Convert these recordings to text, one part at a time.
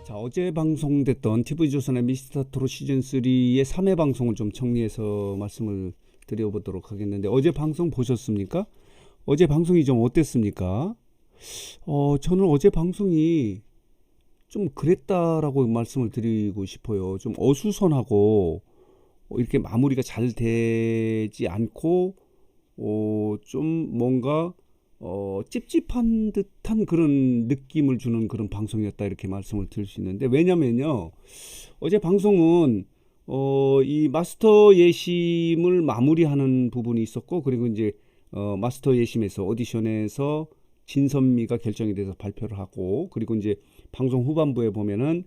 자, 어제 방송됐던 TV조선의 미스터 트롯 시즌3의 3회 방송을 좀 정리해서 말씀을 드려보도록 하겠는데, 어제 방송 보셨습니까? 어제 방송이 좀 어땠습니까? 저는 어제 방송이 좀 그랬다라고 말씀을 드리고 싶어요. 좀 어수선하고, 이렇게 마무리가 잘 되지 않고, 좀 뭔가 찝찝한 듯한 그런 느낌을 주는 그런 방송이었다 이렇게 말씀을 드릴 수 있는데, 왜냐면요 어제 방송은 이 마스터 예심을 마무리하는 부분이 있었고, 그리고 이제 마스터 예심에서 오디션에서 진선미가 결정이 돼서 발표를 하고, 그리고 이제 방송 후반부에 보면은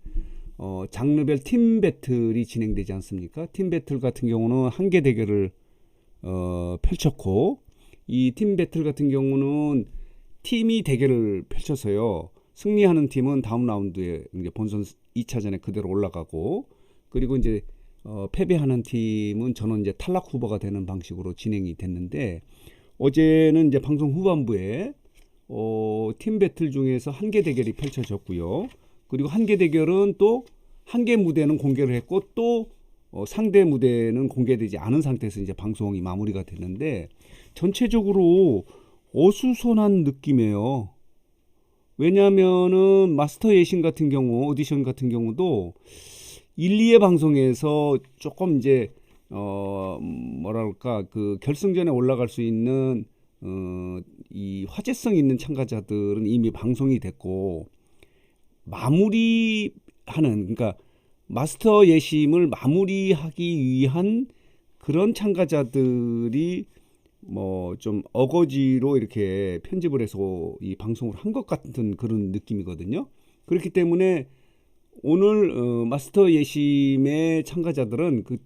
장르별 팀 배틀이 진행되지 않습니까? 팀 배틀 같은 경우는 한계 대결을 펼쳤고, 이 팀 배틀 같은 경우는 팀이 대결을 펼쳐서요, 승리하는 팀은 다음 라운드에 이제 본선 2차전에 그대로 올라가고, 그리고 이제 패배하는 팀은 저는 이제 탈락 후보가 되는 방식으로 진행이 됐는데, 어제는 이제 방송 후반부에 팀 배틀 중에서 한계 대결이 펼쳐졌고요. 그리고 한계 대결은 또 한계 무대는 공개를 했고, 또 상대 무대는 공개되지 않은 상태에서 이제 방송이 마무리가 됐는데, 전체적으로 어수선한 느낌이에요. 왜냐하면은 마스터 예신 같은 경우, 오디션 같은 경우도 1, 2회 방송에서 조금 이제 뭐랄까 그 결승전에 올라갈 수 있는 이 화제성 있는 참가자들은 이미 방송이 됐고, 마무리하는, 그러니까 마스터 예심을 마무리하기 위한 그런 참가자들이 뭐 좀 어거지로 이렇게 편집을 해서 이 방송을 한 것 같은 그런 느낌이거든요. 그렇기 때문에 오늘 마스터 예심의 참가자들은 그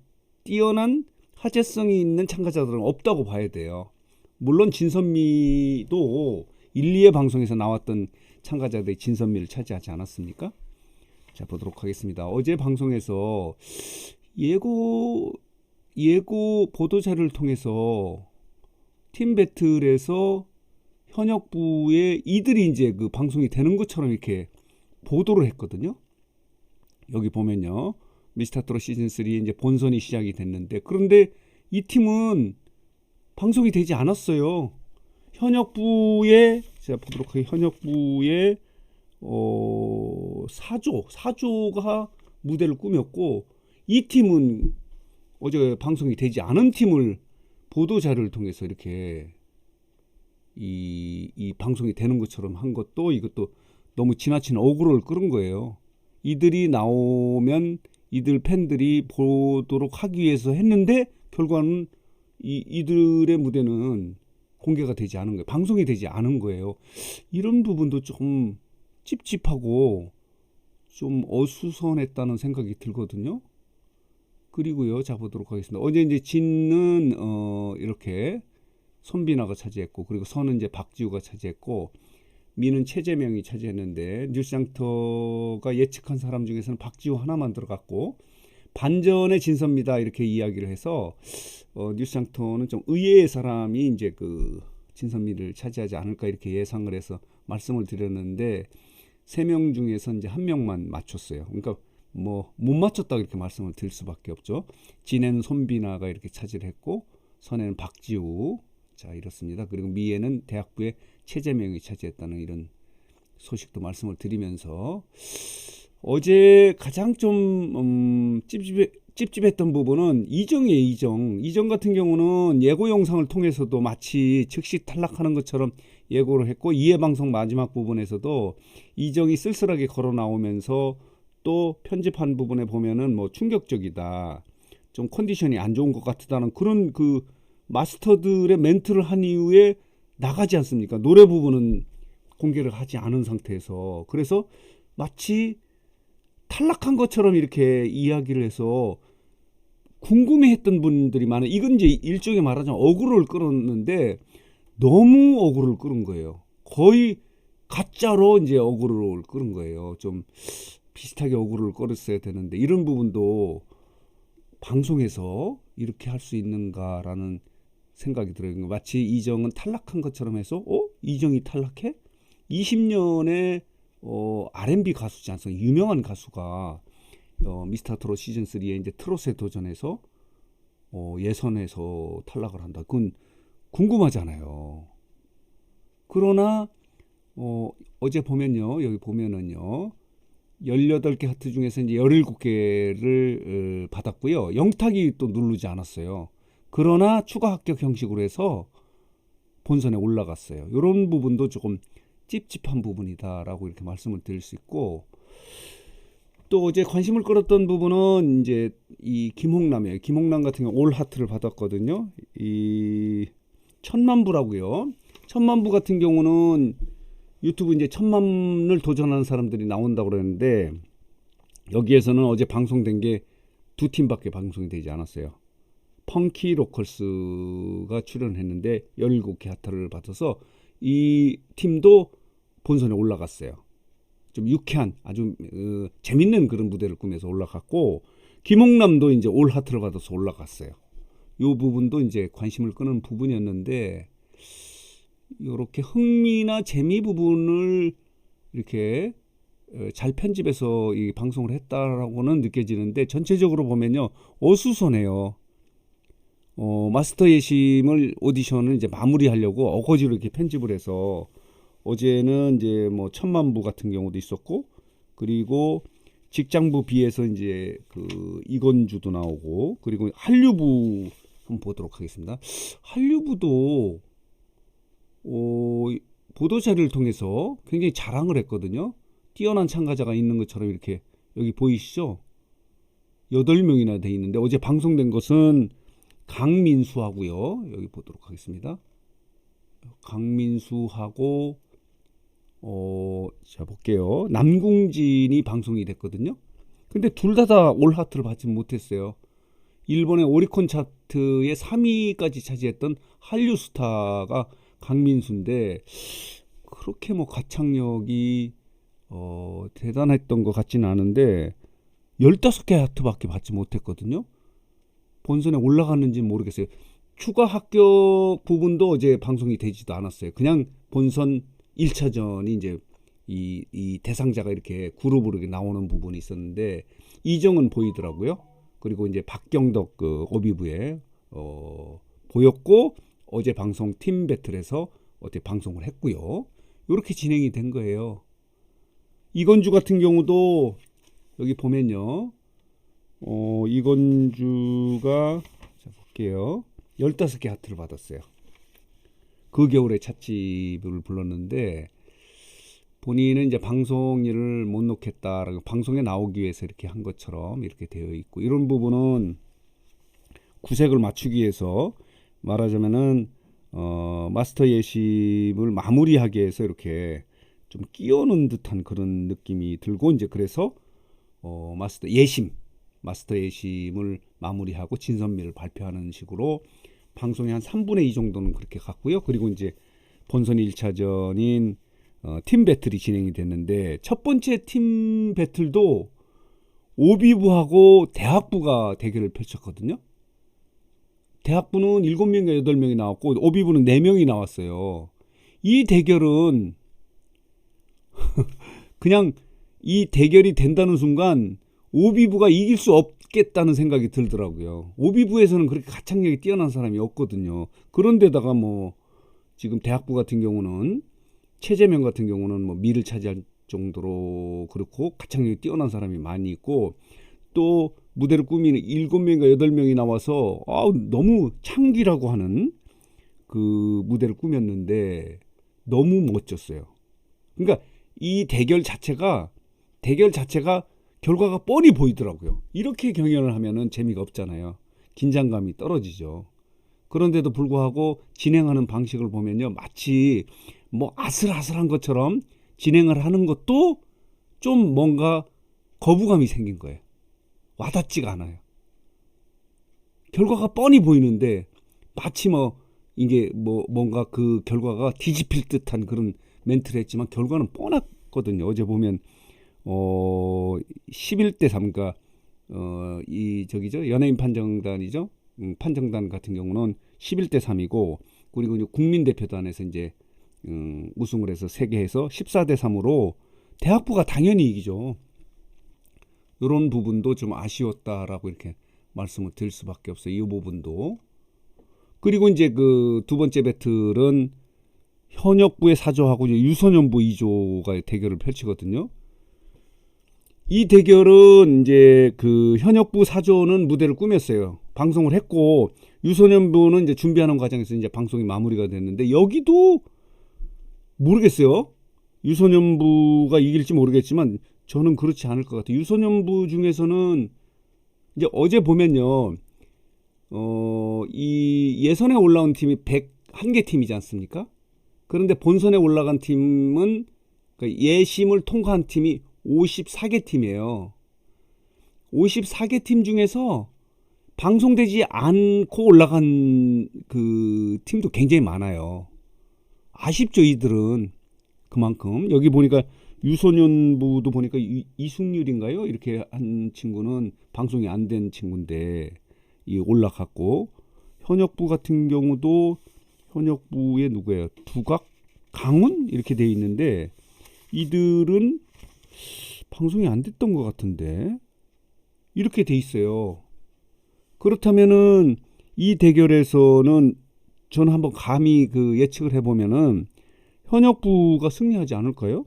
뛰어난 화제성이 있는 참가자들은 없다고 봐야 돼요. 물론 진선미도 1, 2회 방송에서 나왔던 참가자들이 진선미를 차지하지 않았습니까? 자, 보도록 하겠습니다. 어제 방송에서 예고 보도자를 통해서 팀 배틀에서 현역부의 이들이 이제 그 방송이 되는 것처럼 이렇게 보도를 했거든요. 여기 보면요, 미스터 트롯 시즌 3 이제 본선이 시작이 됐는데, 그런데 이 팀은 방송이 되지 않았어요. 현역부의, 제가 보도록 하겠습니다. 현역부의 사조가 무대를 꾸몄고, 이 팀은 어제 방송이 되지 않은 팀을 보도자를 통해서 이렇게 이 방송이 되는 것처럼 한 것도, 이것도 너무 지나친 어그로를 끌은 거예요. 이들이 나오면 이들 팬들이 보도록 하기 위해서 했는데, 결과는 이들의 무대는 공개가 되지 않은 거예요. 방송이 되지 않은 거예요. 이런 부분도 좀 찝찝하고 좀 어수선했다는 생각이 들거든요. 그리고요, 자 보도록 하겠습니다. 어제 이제 진은 이렇게 손비나가 차지했고, 그리고 선은 이제 박지우가 차지했고, 미는 최재명이 차지했는데, 뉴스장터가 예측한 사람 중에서는 박지우 하나만 들어갔고, 반전의 진선미다 이렇게 이야기를 해서 뉴스장터는 좀 의외의 사람이 이제 그 진선미를 차지하지 않을까 이렇게 예상을 해서 말씀을 드렸는데, 3명 중에서 이제 1명만 맞췄어요. 그러니까 뭐 못 맞췄다 이렇게 말씀을 드릴 수밖에 없죠. 진에는 손비나가 이렇게 차지를 했고, 선에는 박지우, 자 이렇습니다. 그리고 미에는 대학부의 최재명이 차지했다는 이런 소식도 말씀을 드리면서, 어제 가장 좀 찝찝했던 부분은 이정이에요. 이정 같은 경우는 예고 영상을 통해서도 마치 즉시 탈락하는 것처럼 예고를 했고, 2회 방송 마지막 부분에서도 이정이 쓸쓸하게 걸어 나오면서 또 편집한 부분에 보면은 뭐 충격적이다, 좀 컨디션이 안 좋은 것 같다는 그런 그 마스터들의 멘트를 한 이후에 나가지 않습니까? 노래 부분은 공개를 하지 않은 상태에서. 그래서 마치 탈락한 것처럼 이렇게 이야기를 해서 궁금해했던 분들이 많아요. 이건 이제 일종의 말하자면 어그로를 끌었는데, 너무 어그로를 끌은 거예요. 거의 가짜로 이제 어그로를 끌은 거예요. 좀 비슷하게 어그로를 끌었어야 되는데, 이런 부분도 방송에서 이렇게 할 수 있는가라는 생각이 들어요. 마치 이정은 탈락한 것처럼 해서 이정이 탈락해? 20년의 R&B 가수지 않습니까? 유명한 가수가 미스터 트롯 시즌 3에 이제 트롯에 도전해서 예선에서 탈락을 한다. 그건 궁금하잖아요. 그러나 어제 보면요. 여기 보면은요. 18개 하트 중에서 이제 17개를 받았고요. 영탁이 또 누르지 않았어요. 그러나 추가 합격 형식으로 해서 본선에 올라갔어요. 이런 부분도 조금 찝찝한 부분이다라고 이렇게 말씀을 드릴 수 있고, 또 어제 관심을 끌었던 부분은 이제 이 김홍남이에요. 김홍남 같은 경우 올 하트를 받았거든요. 이 1000만부라고요. 1000만부 같은 경우는 유튜브 이제 1000만을 도전하는 사람들이 나온다고 그러는데, 여기에서는 어제 방송된 게 두 팀밖에 방송이 되지 않았어요. 펑키 로컬스가 출연했는데 17개 하트를 받아서 이 팀도 본선에 올라갔어요. 좀 유쾌한 아주 재밌는 그런 무대를 꾸며서 올라갔고, 김홍남도 이제 올 하트를 받아서 올라갔어요. 이 부분도 이제 관심을 끄는 부분이었는데, 이렇게 흥미나 재미 부분을 이렇게 잘 편집해서 이 방송을 했다라고는 느껴지는데, 전체적으로 보면요 어수선해요. 마스터 예심을 오디션을 이제 마무리하려고 어거지로 이렇게 편집을 해서, 어제는 이제 뭐 1000만부 같은 경우도 있었고, 그리고 직장부 B에서 이제 그 이건주도 나오고, 그리고 한류부 한번 보도록 하겠습니다. 한류부도 보도 자료를 통해서 굉장히 자랑을 했거든요. 뛰어난 참가자가 있는 것처럼 이렇게 여기 보이시죠? 8명이나 돼 있는데, 어제 방송된 것은 강민수하고요. 여기 보도록 하겠습니다. 강민수하고 자 볼게요. 남궁진이 방송이 됐거든요. 근데 둘 다 올 하트를 받지 못했어요. 일본의 오리콘 차트의 3위까지 차지했던 한류 스타가 강민수인데, 그렇게 뭐 가창력이 대단했던 것 같지는 않은데 15개 하트밖에 받지 못했거든요. 본선에 올라갔는지 모르겠어요. 추가 합격 부분도 어제 방송이 되지도 않았어요. 그냥 본선 1차전이 이제 이 대상자가 이렇게 그룹으로 이렇게 나오는 부분이 있었는데, 이정은 보이더라고요. 그리고 이제 박경덕 그 오비부에 보였고, 어제 방송 팀 배틀에서 어떻게 방송을 했고요. 이렇게 진행이 된 거예요. 이건주 같은 경우도 여기 보면요. 이건주가 자 볼게요. 15개 하트를 받았어요. 그 겨울에 찻집을 불렀는데, 본인은 이제 방송 일을 못 놓겠다라고 방송에 나오기 위해서 이렇게 한 것처럼 이렇게 되어 있고, 이런 부분은 구색을 맞추기 위해서 말하자면은 마스터 예심을 마무리하기 위해서 이렇게 좀 끼워놓은 듯한 그런 느낌이 들고, 이제 그래서 마스터 예심을 마무리하고 진선미를 발표하는 식으로 방송의 한 3분의 2 정도는 그렇게 갔고요. 그리고 이제 본선 1차전인 팀 배틀이 진행이 됐는데, 첫 번째 팀 배틀도 오비부하고 대학부가 대결을 펼쳤거든요. 대학부는 7명인가 8명이 나왔고, 오비부는 4명이 나왔어요. 이 대결은 그냥 이 대결이 된다는 순간 오비부가 이길 수 없겠다는 생각이 들더라고요. 오비부에서는 그렇게 가창력이 뛰어난 사람이 없거든요. 그런데다가 뭐 지금 대학부 같은 경우는 최재명 같은 경우는 뭐 미를 차지할 정도로 그렇고 가창력이 뛰어난 사람이 많이 있고, 또 무대를 꾸미는 7명인가 8명이 나와서 너무 창기라고 하는 그 무대를 꾸몄는데 너무 멋졌어요. 그러니까 이 대결 자체가 결과가 뻔히 보이더라고요. 이렇게 경연을 하면은 재미가 없잖아요. 긴장감이 떨어지죠. 그런데도 불구하고 진행하는 방식을 보면요, 마치 뭐 아슬아슬한 것처럼 진행을 하는 것도 좀 뭔가 거부감이 생긴 거예요. 와닿지가 않아요. 결과가 뻔히 보이는데 마치 뭐 이게 뭐 뭔가 그 결과가 뒤집힐 듯한 그런 멘트를 했지만 결과는 뻔했거든요. 어제 보면 11대 3가 이 저기죠, 연예인 판정단이죠. 판정단 같은 경우는 11대 3이고, 그리고 이제 국민대표단에서 이제 우승을 해서 3개 해서 14대 3으로 대학부가 당연히 이기죠. 이런 부분도 좀 아쉬웠다라고 이렇게 말씀을 드릴 수밖에 없어요. 이 부분도. 그리고 이제 그 두 번째 배틀은 현역부의 4조하고 유소년부 2조가 대결을 펼치거든요. 이 대결은 이제 그 현역부 4조는 무대를 꾸몄어요. 방송을 했고 유소년부는 이제 준비하는 과정에서 이제 방송이 마무리가 됐는데 여기도 모르겠어요. 유소년부가 이길지 모르겠지만 저는 그렇지 않을 것 같아요. 유소년부 중에서는 이제 어제 보면요. 이 예선에 올라온 팀이 101개 팀이지 않습니까? 그런데 본선에 올라간 팀은 그러니까 예심을 통과한 팀이 54개 팀이에요. 54개 팀 중에서 방송되지 않고 올라간 그 팀도 굉장히 많아요. 아쉽죠, 이들은. 그만큼 여기 보니까 유소년부도 보니까 이승률인가요? 이렇게 한 친구는 방송이 안 된 친구인데 이 올라갔고 현역부 같은 경우도 현역부에 누구예요? 두각, 강훈 이렇게 돼 있는데 이들은 방송이 안 됐던 것 같은데 이렇게 돼 있어요. 그렇다면은 이 대결에서는 저는 한번 감히 그 예측을 해보면은 현역부가 승리하지 않을까요?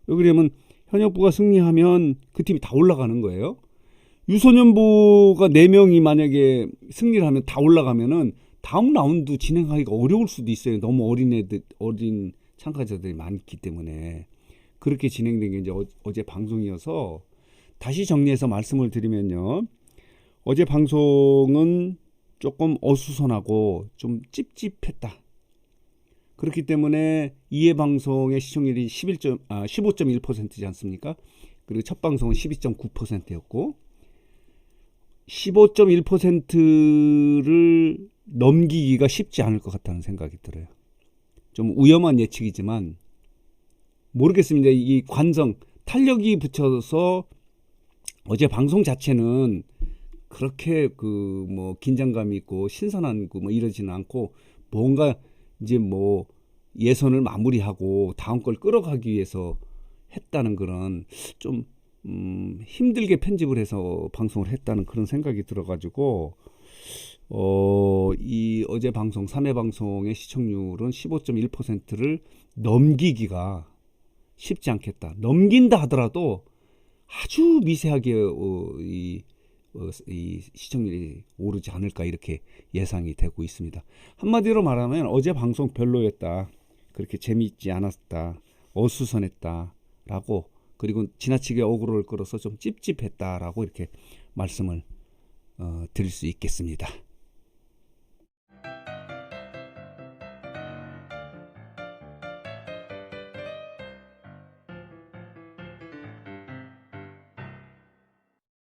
왜 그러냐면 현역부가 승리하면 그 팀이 다 올라가는 거예요. 유소년부가 4명이 만약에 승리를 하면 다 올라가면은 다음 라운드 진행하기가 어려울 수도 있어요. 너무 어린 참가자들이 많기 때문에. 그렇게 진행된 게 이제 어제 방송이어서 다시 정리해서 말씀을 드리면요. 어제 방송은 조금 어수선하고 좀 찝찝했다. 그렇기 때문에 이해 방송의 시청률이 15.1%지 않습니까? 그리고 첫 방송은 12.9%였고 15.1%를 넘기기가 쉽지 않을 것 같다는 생각이 들어요. 좀 위험한 예측이지만 모르겠습니다. 이 관성 탄력이 붙여서 어제 방송 자체는 그렇게 그 뭐 긴장감 있고 신선한 뭐 이러지는 않고 뭔가 이제 뭐 예선을 마무리하고 다음 걸 끌어가기 위해서 했다는 그런 좀 힘들게 편집을 해서 방송을 했다는 그런 생각이 들어가지고 이 어제 방송 3회 방송의 시청률은 15.1%를 넘기기가 쉽지 않겠다. 넘긴다 하더라도 아주 미세하게 이 시청률이 오르지 않을까 이렇게 예상이 되고 있습니다. 한마디로 말하면 어제 방송 별로였다. 그렇게 재미있지 않았다. 어수선했다라고 그리고 지나치게 어그로를 끌어서 좀 찝찝했다라고 이렇게 말씀을 드릴 수 있겠습니다.